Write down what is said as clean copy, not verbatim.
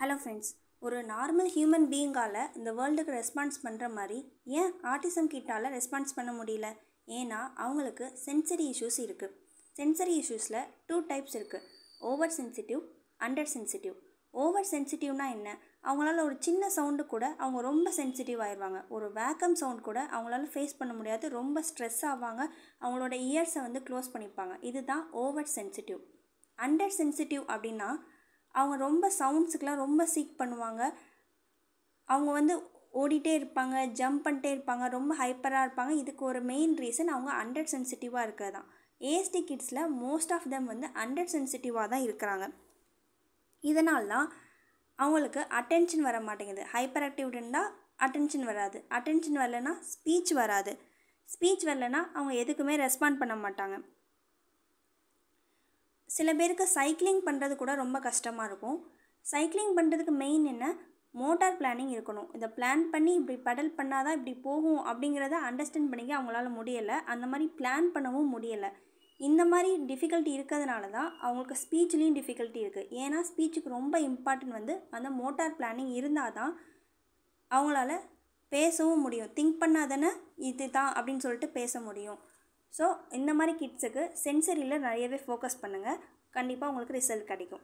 Hello friends, ஒரு normal human பீயிங்கால் இந்த வேர்ல்டுக்கு response பண்ணுற மாதிரி ஏன் ஆட்டிசம் கிட்டால் ரெஸ்பான்ஸ் பண்ண முடியல? ஏன்னா அவங்களுக்கு சென்சரி இஷ்யூஸ் இருக்குது. சென்சரி இஷ்யூஸில் 2 டைப்ஸ் இருக்குது. Over sensitive, under sensitive. Over சென்சிட்டிவ்னா என்ன? அவங்களால ஒரு சின்ன சவுண்டு கூட அவங்க ரொம்ப சென்சிட்டிவ் ஆயிடுவாங்க. ஒரு வேக்கம் சவுண்ட் கூட அவங்களால ஃபேஸ் பண்ண முடியாது. ரொம்ப ஸ்ட்ரெஸ் ஆவாங்க. அவங்களோட இயர்ஸை க்ளோஸ் பண்ணிப்பாங்க. இதுதான் ஓவர் சென்சிட்டிவ். அண்டர் சென்சிட்டிவ் அப்படின்னா அவங்க ரொம்ப சவுண்ட்ஸுக்கெலாம் ரொம்ப சீக் பண்ணுவாங்க. அவங்க ஓடிட்டே இருப்பாங்க, ஜம்ப் பண்ணிட்டே இருப்பாங்க, ரொம்ப ஹைப்பராக இருப்பாங்க. இதுக்கு ஒரு மெயின் ரீசன் அவங்க அண்டர் சென்சிட்டிவாக இருக்கிறது தான். ஏஎஸ்டி கிட்ஸில் மோஸ்ட் ஆஃப் தெம் அண்டர் சென்சிட்டிவாக தான் இருக்கிறாங்க. இதனால தான் அவங்களுக்கு அட்டென்ஷன் வர மாட்டேங்குது. ஹைப்பர் ஆக்டிவ் இருந்தால் அட்டென்ஷன் வராது. அட்டென்ஷன் வரலைன்னா ஸ்பீச் வராது. ஸ்பீச் வரலைன்னா அவங்க எதுக்குமே ரெஸ்பாண்ட் பண்ண மாட்டாங்க. சில பேருக்கு சைக்கிளிங் பண்ணுறது கூட ரொம்ப கஷ்டமாக இருக்கும். சைக்கிளிங் பண்ணுறதுக்கு மெயின் என்ன? மோட்டார் பிளானிங் இருக்கணும். இதை பிளான் பண்ணி இப்படி பெடல் பண்ணால் தான் இப்படி போகும் அப்படிங்கிறத அண்டர்ஸ்டாண்ட் பண்ணிக்க அவங்களால முடியலை. அந்த மாதிரி பிளான் பண்ணவும் முடியலை. இந்த மாதிரி டிஃபிகல்ட்டி இருக்கிறதுனால தான் அவங்களுக்கு ஸ்பீச்லேயும் டிஃபிகல்ட்டி இருக்குது. ஏன்னா ஸ்பீச்சுக்கு ரொம்ப இம்பார்ட்டன்ட் அந்த மோட்டார் பிளானிங் இருந்தால் தான் அவங்களால பேசவும் முடியும். திங்க் பண்ணாதானே இது தான் அப்படின்னு சொல்லிட்டு பேச முடியும். ஸோ இந்த மாதிரி கிட்ஸுக்கு சென்சரியில் நிறையவே ஃபோக்கஸ் பண்ணுங்கள். கண்டிப்பாக உங்களுக்கு ரிசல்ட் கிடைக்கும்.